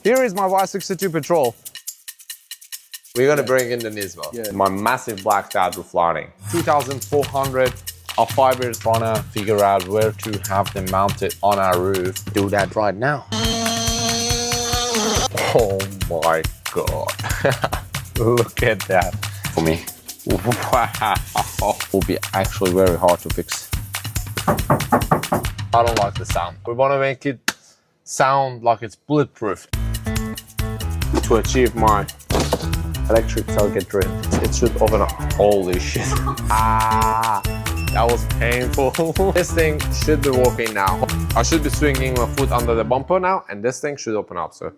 Here is my Y62 Patrol. We're gonna bring in the Nismo. Yeah. My massive blacked out roof lining. 2,400 of fibers. Trying to figure out where to have them mounted on our roof. Do that right now. Oh my God. Look at that. For me. Wow. Will be actually very hard to fix. I don't like the sound. We want to make it sound like it's bulletproof. To achieve my electric tailgate drill, it should open up. Holy shit. That was painful. This thing should be working now. I should be swinging my foot under the bumper now, and this thing should open up. So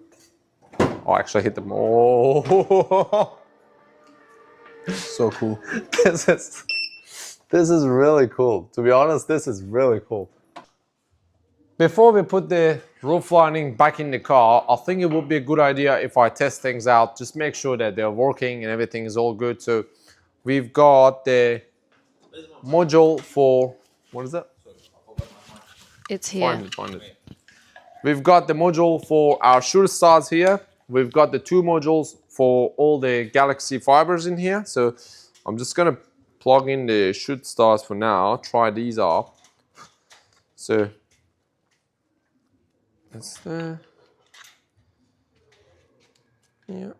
I'll actually hit them. Oh. So cool. This is really cool. To be honest, this is really cool. Before we put the roof lining back in the car, I think it would be a good idea if I test things out. Just make sure that they're working and everything is all good. So we've got the module for, what is that? It's here. Find it. We've got the module for our shooter stars here. We've got the two modules for all the Galaxy fibers in here. So I'm just gonna plug in the shoot stars for now. Try these out. So that's there. Yeah.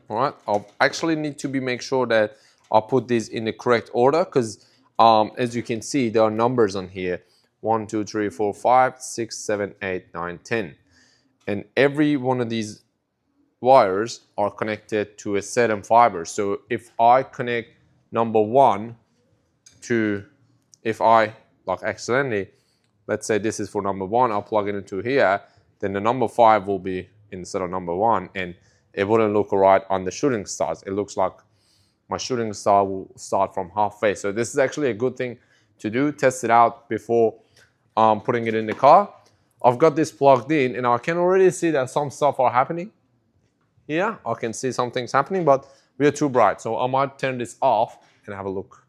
All right. I'll actually need to make sure that I put these in the correct order because as you can see, there are numbers on here. 1, 2, 3, 4, 5, 6, 7, 8, 9, 10. And every one of these wires are connected to a certain fiber. So if I connect number 1 to, if I like accidentally, let's say this is for number 1, I'll plug it into here, then the number 5 will be instead of number 1, and it wouldn't look right on the shooting stars. It looks like my shooting star will start from halfway. So this is actually a good thing to do, test it out before putting it in the car. I've got this plugged in and I can already see that some stuff are happening. Yeah, I can see some things happening, but we are too bright. So I might turn this off and have a look.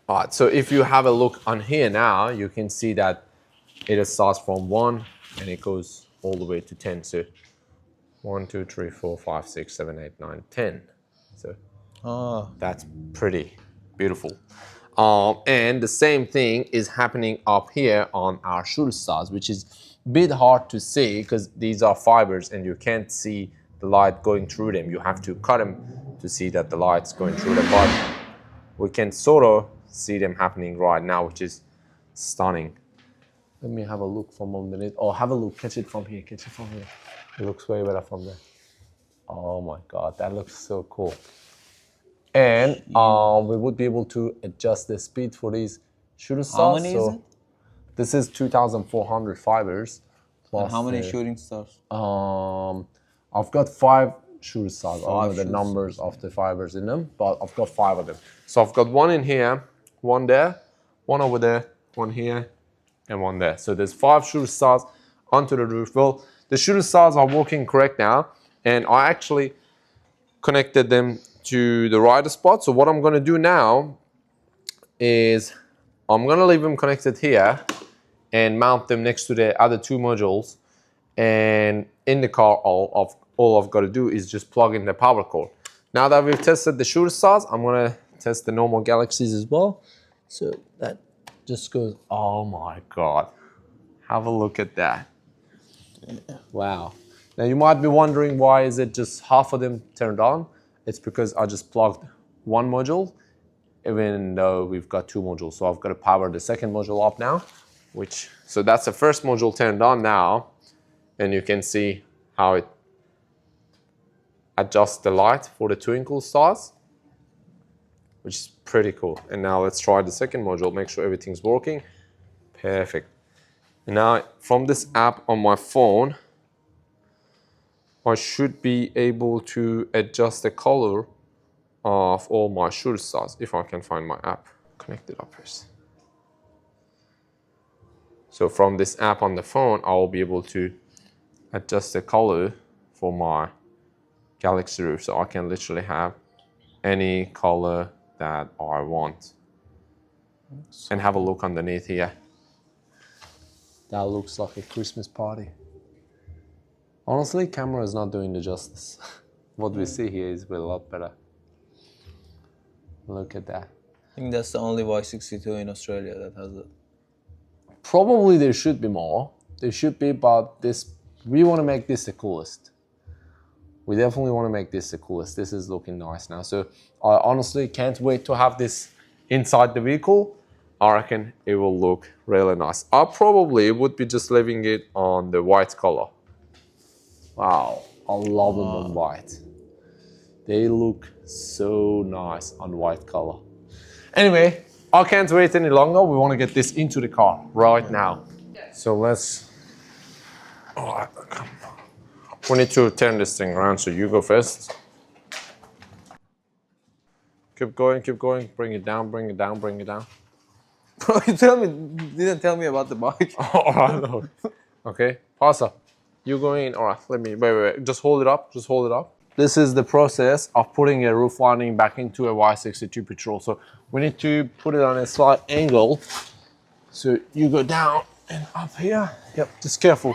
All right, so if you have a look on here now, you can see that it starts from 1 and it goes all the way to 10. So 1, 2, 3, 4, 5, 6, 7, 8, 9, 10. So that's pretty beautiful. And the same thing is happening up here on our shooter stars, which is a bit hard to see because these are fibers and you can't see the light going through them. You have to cut them to see that the light's going through them. But we can sort of see them happening right now, which is stunning. Let me have a look from underneath. Oh, have a look, catch it from here, catch it from here. It looks way better from there. Oh my God, that looks so cool. And we would be able to adjust the speed for these shooting stars. How many is it? This is 2,400 fibers. And how many shooting stars? I've got 5 shooting stars. I don't know the numbers of the fibers in them, but I've got 5 of them. So I've got 1 in here, 1 there, 1 over there, 1 here, and 1 there. So there's 5 shooting stars onto the roof. Well, the shooting stars are working correct now, and I actually connected them to the right spot. So what I'm going to do now is I'm going to leave them connected here and mount them next to the other 2 modules. And in the car, all I've got to do is just plug in the power cord. Now that we've tested the shooter stars, I'm going to test the normal Galaxies as well. So that just goes, oh my God. Have a look at that. Wow. Now you might be wondering why is it just half of them turned on? It's because I just plugged 1 module, even though we've got 2 modules. So I've got to power the second module up now, so that's the first module turned on now. And you can see how it adjusts the light for the twinkle stars, which is pretty cool. And now let's try the second module, make sure everything's working. Perfect. And now from this app on my phone, I should be able to adjust the color of all my shooter stars if I can find my app. Connect it up first. So from this app on the phone, I will be able to adjust the color for my Galaxy roof. So I can literally have any color that I want. And have a look underneath here. That looks like a Christmas party. Honestly, camera is not doing the justice. What we see here is a lot better. Look at that. I think that's the only Y62 in Australia that has it. Probably there should be more. There should be, but we want to make this the coolest. We definitely want to make this the coolest. This is looking nice now. So I honestly can't wait to have this inside the vehicle. I reckon it will look really nice. I probably would be just leaving it on the white color. Wow, I love them on white. They look so nice on white color. Anyway, I can't wait any longer. We want to get this into the car right now. So let's... Oh, we need to turn this thing around, so you go first. Keep going. Bring it down, bring it down, bring it down. Bro, you didn't tell me about the bike. All right, okay, pass up. You going in? All right, wait. Just hold it up, This is the process of putting a roof lining back into a Y62 Patrol. So we need to put it on a slight angle. So you go down and up here. Yep, just careful.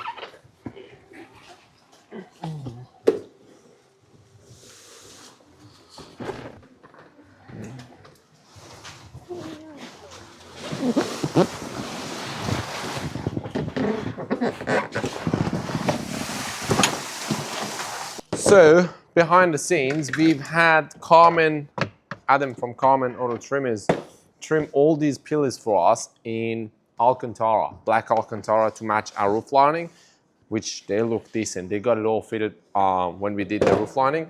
So behind the scenes, we've had Adam from Carmen Auto Trimmers trim all these pillars for us in Alcantara, black Alcantara, to match our roof lining, which they look decent. They got it all fitted when we did the roof lining.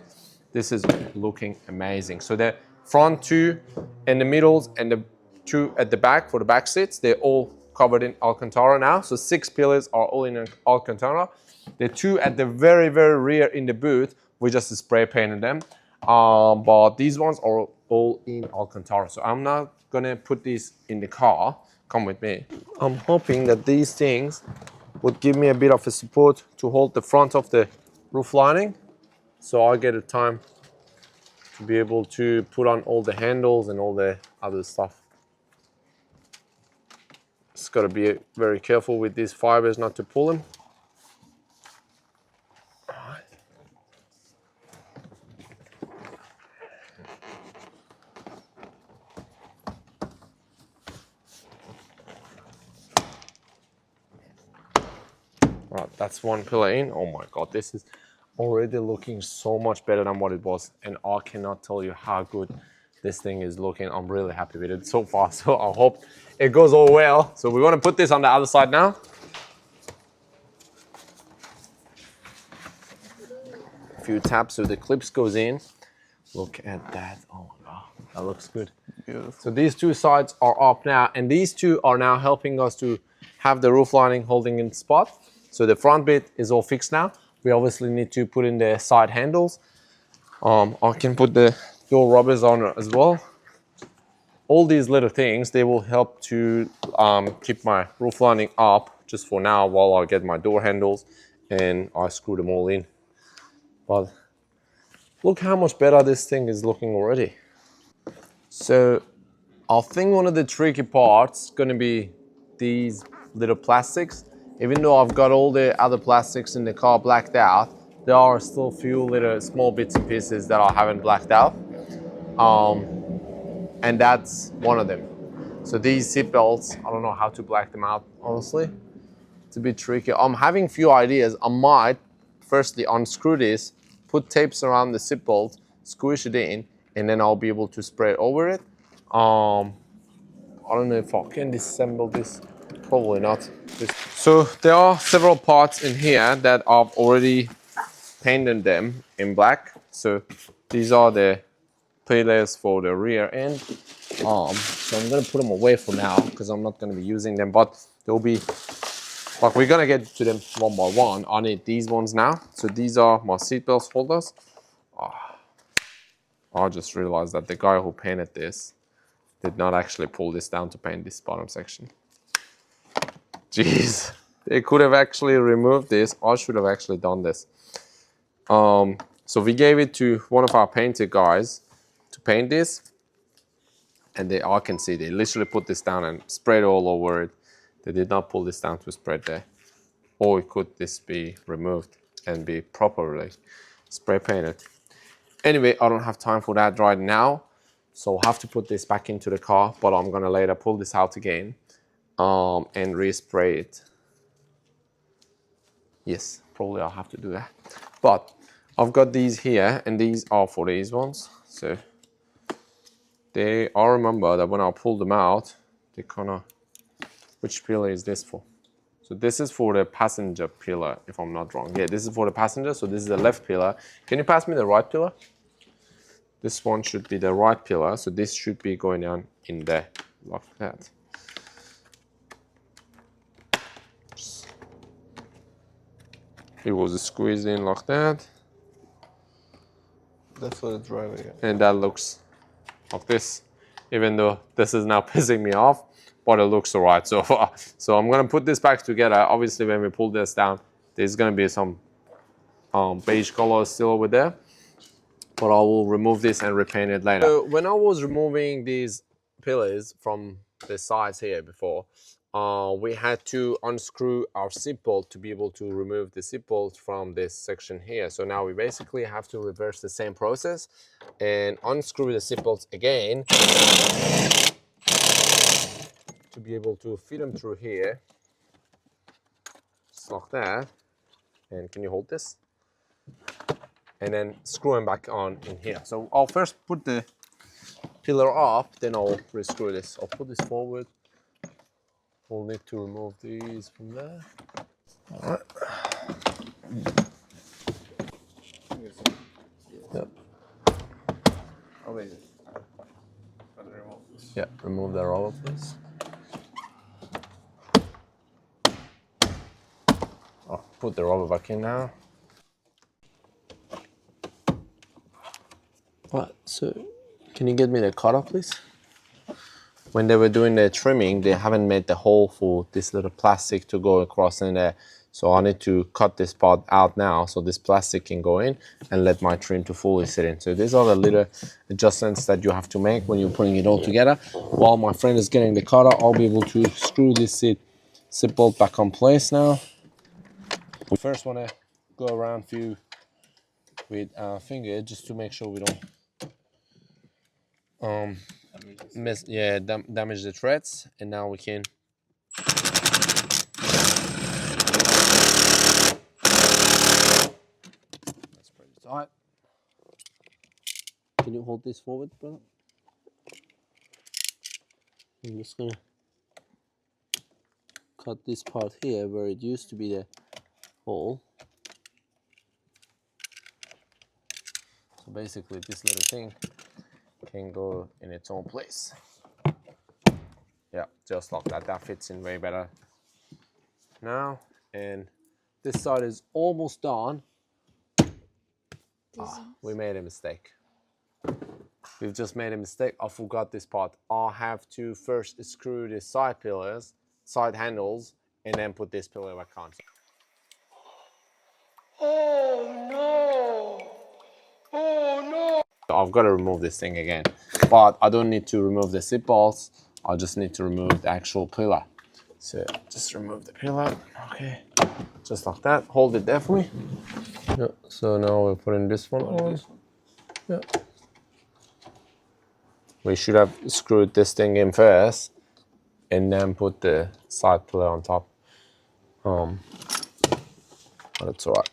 This is looking amazing. So the front two in the middles and the two at the back for the back seats, they're all covered in Alcantara now. So 6 pillars are all in Alcantara. The two at the very, very rear in the booth, we just spray painted them. But these ones are all in Alcantara. So I'm not gonna put these in the car. Come with me. I'm hoping that these things would give me a bit of a support to hold the front of the roof lining. So I get a time to be able to put on all the handles and all the other stuff. Just gotta be very careful with these fibers not to pull them. Right, that's one pillar in. Oh my God, this is already looking so much better than what it was. And I cannot tell you how good this thing is looking. I'm really happy with it so far. So I hope it goes all well. So we're gonna put this on the other side now. A few taps so the clips goes in. Look at that, oh my God, that looks good. Beautiful. So these two sides are up now, and these two are now helping us to have the roof lining holding in spot. So the front bit is all fixed now. We obviously need to put in the side handles. I can put the door rubbers on as well. All these little things, they will help to keep my roof lining up just for now while I get my door handles and I screw them all in. But look how much better this thing is looking already. So I think one of the tricky parts is gonna be these little plastics. Even though I've got all the other plastics in the car blacked out, there are still a few little small bits and pieces that I haven't blacked out. And that's one of them. So these seat belts, I don't know how to black them out, honestly. It's a bit tricky. I'm having a few ideas. I might firstly unscrew this, put tapes around the seat belt, squish it in, and then I'll be able to spray over it. I don't know if I can disassemble this. Probably not. So there are several parts in here that I've already painted them in black. So these are the pillars for the rear end. So I'm gonna put them away for now because I'm not gonna be using them, but they'll be, like, we're gonna get to them one by one. I need these ones now. So these are my seatbelt holders. I just realized that the guy who painted this did not actually pull this down to paint this bottom section. Jeez, they could have actually removed this. I should have actually done this. So we gave it to one of our painter guys to paint this. And I can see they literally put this down and sprayed all over it. They did not pull this down to spread there. Or could this be removed? and be properly spray painted. Anyway, I don't have time for that right now, so I'll have to put this back into the car, but I'm gonna later pull this out again and respray it. Yes, probably I'll have to do that. But I've got these here, and these are for these ones. So I remember that when I pulled them out, they kind of, which pillar is this for? So this is for the passenger pillar, if I'm not wrong. Yeah, this is for the passenger, so this is the left pillar. Can you pass me the right pillar? This one should be the right pillar, so this should be going down in there, like that. It was squeezed in like that. That's for the driver, yeah. And that looks like this, even though this is now pissing me off, but it looks alright so far. So I'm gonna put this back together. Obviously, when we pull this down, there's gonna be some beige color still over there, but I will remove this and repaint it later. So when I was removing these pillars from the sides here before, we had to unscrew our seat bolt to be able to remove the seat bolt from this section here. So now we basically have to reverse the same process and unscrew the seat bolts again to be able to fit them through here, just like that. And can you hold this? And then screw them back on in here. So I'll first put the pillar up, then I'll re-screw this. I'll put this forward. We'll need to remove these from there. All right. Yep. Yeah, remove the rubber, please. I'll put the rubber back in now. What? So, can you get me the cutter, please? When they were doing the trimming, they haven't made the hole for this little plastic to go across in there. So I need to cut this part out now so this plastic can go in and let my trim to fully sit in. So these are the little adjustments that you have to make when you're putting it all together. While my friend is getting the cutter, I'll be able to screw this seat bolt back on place now. We first want to go around few with our finger just to make sure we don't damage the threads, and now we can that's pretty tight. Can you hold this forward, brother? I'm just gonna cut this part here where it used to be the hole. So basically this little thing can go in its own place. Yeah, just like that. That fits in way better now. And this side is almost done. We made a mistake. We've just made a mistake. I forgot this part. I'll have to first screw the side pillars, side handles, and then put this pillar back on. Oh no! Oh no! I've got to remove this thing again, but I don't need to remove the seat bolts. I just need to remove the actual pillar. So just remove the pillar. Okay, just like that. Hold it there for me. Yeah. So now we're putting this one on. Yeah. We should have screwed this thing in first, and then put the side pillar on top. But it's alright.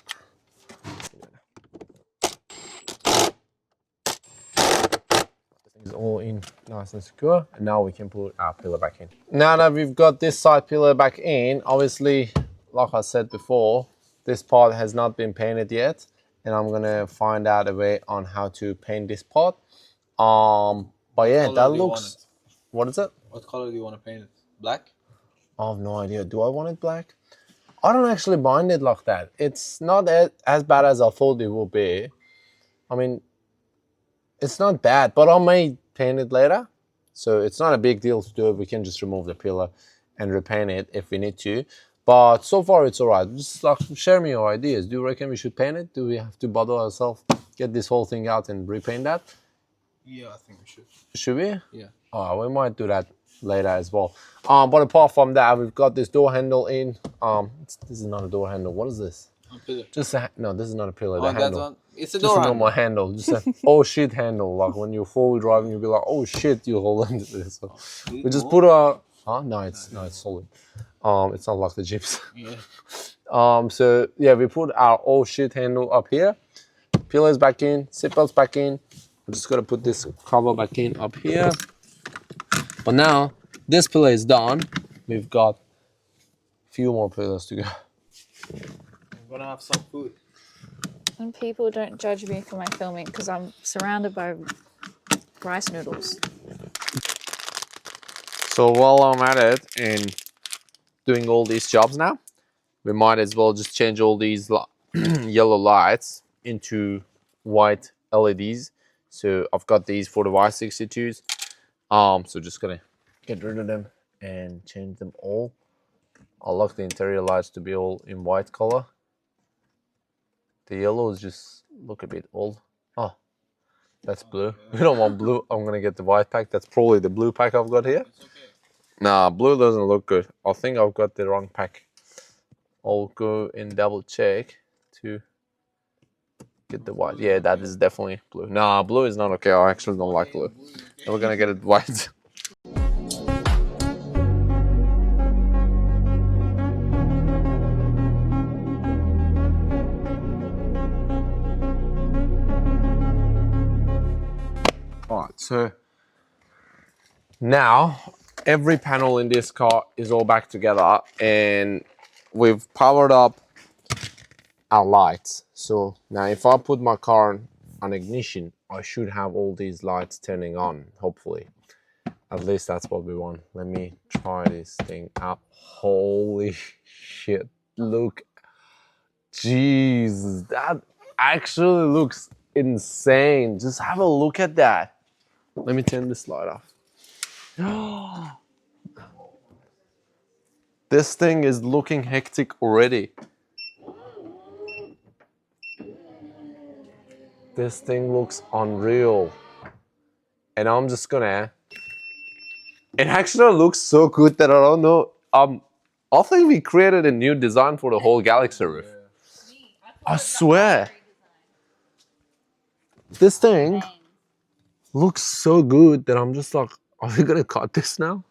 It's all in nice and secure, and now we can put our pillar back in. Now that we've got this side pillar back in, obviously, like I said before, this part has not been painted yet, and I'm gonna find out a way on how to paint this part. But yeah, that looks. What is it? What color do you want to paint it? Black? I have no idea. Do I want it black? I don't actually mind it like that. It's not as bad as I thought it would be. I mean, it's not bad, but I may paint it later. So it's not a big deal to do it. We can just remove the pillar and repaint it if we need to. But so far it's alright. Just like share me your ideas. Do you reckon we should paint it? Do we have to bother ourselves, get this whole thing out and repaint that? Yeah, I think we should. Should we? Yeah. Oh, we might do that later as well. But apart from that, we've got this door handle in. This is not a door handle. What is this? A pillar. Just no, this is not a pillar. The Oh, that's handle. one. It's a Just door a normal handle. handle. Just a oh shit handle. Like when you're four-wheel driving, you'll be like, oh shit, you hold on to this. So we just put a. Huh? No, it's solid. It's not like the Jeeps. Yeah. So yeah, we put our oh shit handle up here. Pillars back in. Seatbelts back in. I'm just gonna put this cover back in up here. But now this pillar is done. We've got a few more pillars to go. I'm gonna have some food. And people don't judge me for my filming because I'm surrounded by rice noodles. So while I'm at it and doing all these jobs now, we might as well just change all these yellow lights into white LEDs. So I've got these for the Y62s. So just gonna get rid of them and change them all. I'll like the interior lights to be all in white color. The yellows just look a bit old. Oh, that's blue. We don't want blue. I'm gonna get the white pack. That's probably the blue pack I've got here. It's okay. Nah, blue doesn't look good. I think I've got the wrong pack. I'll go and double check to get the white. Yeah, that is definitely blue. Nah, blue is not okay. I actually don't like blue. We're gonna get it white. Alright, so now every panel in this car is all back together and we've powered up our lights. So now if I put my car on ignition, I should have all these lights turning on, hopefully. At least that's what we want. Let me try this thing out. Holy shit, look. Jeez, that actually looks insane. Just have a look at that. Let me turn this light off. This thing is looking hectic already. This thing looks unreal. And I'm just gonna... It actually looks so good that I don't know. I think we created a new design for the whole Galaxy roof. I swear. This thing looks so good that I'm just like, are we gonna cut this now?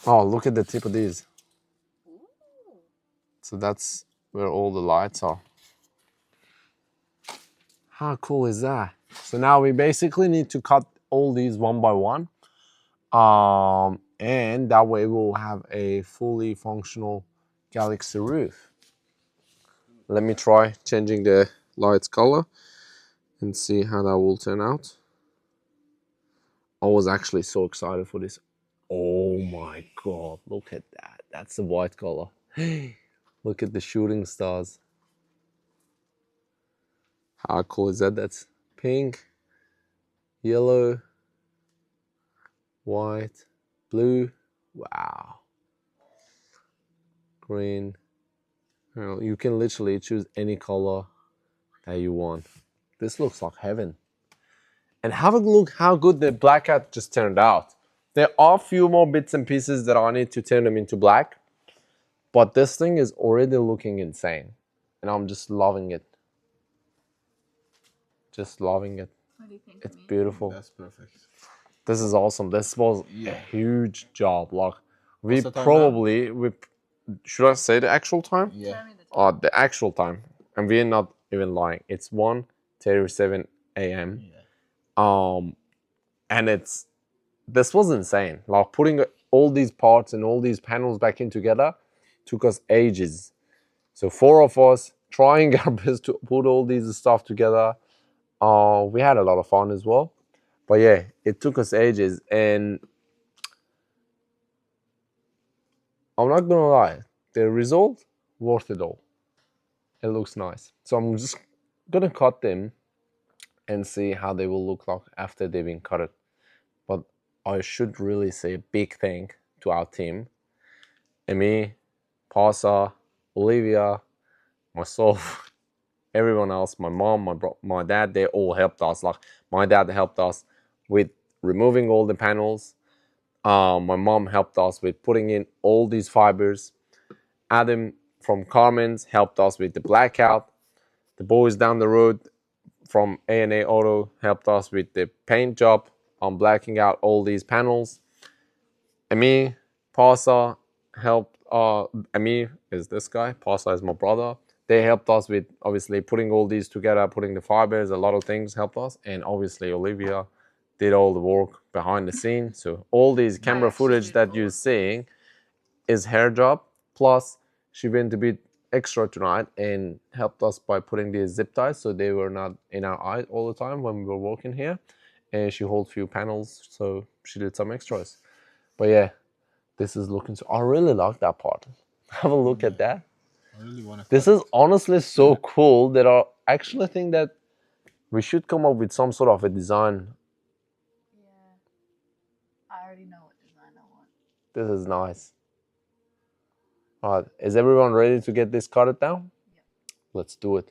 Oh, look at the tip of these. So that's where all the lights are. How cool is that? So now we basically need to cut all these one by one. And that way we'll have a fully functional Galaxy roof. Let me try changing the lights color and see how that will turn out. I was actually so excited for this. Oh my God, look at that. That's the white color. Look at the shooting stars. How cool is that? That's pink, yellow, white, blue. Wow. Green. You can literally choose any color that you want. This looks like heaven. And have a look how good the black hat just turned out. There are a few more bits and pieces that I need to turn them into black. But this thing is already looking insane. And I'm just loving it. Just loving it. What do you think? It's beautiful. That's perfect. This is awesome. This was a huge job. Like we What's the time probably should I say the actual time? Yeah. The actual time. And we're not even lying. It's 1:37 a.m. Yeah. And this was insane. Like putting all these parts and all these panels back in together took us ages. So 4 of us trying our best to put all these stuff together. We had a lot of fun as well. But yeah, it took us ages, and I'm not gonna lie, the result worth it all. It looks nice. So I'm just gonna cut them and see how they will look like after they've been cut. But I should really say a big thank to our team. Amy, Pasa, Olivia, myself, everyone else, my mom, my dad, they all helped us. Like my dad helped us with removing all the panels. My mom helped us with putting in all these fibers. Adam from Carmen's helped us with the blackout. The boys down the road from A&A Auto helped us with the paint job on blacking out all these panels. Amir Parsa helped. Amir is this guy. Parsa is my brother. They helped us with obviously putting all these together, putting the fibers. A lot of things helped us, and obviously Olivia did all the work behind the scene. So all these camera footage that you're seeing is her job. Plus, she went a bit extra tonight and helped us by putting these zip ties so they were not in our eyes all the time when we were working here. And she holds few panels, so she did some extras. But yeah, this is looking so. I really like that part. Have a look at that. I really want to. This is honestly so cool that I actually think that we should come up with some sort of a design. Yeah. I already know what design I want. This is nice. All right, is everyone ready to get this cutted down? Yep. Let's do it.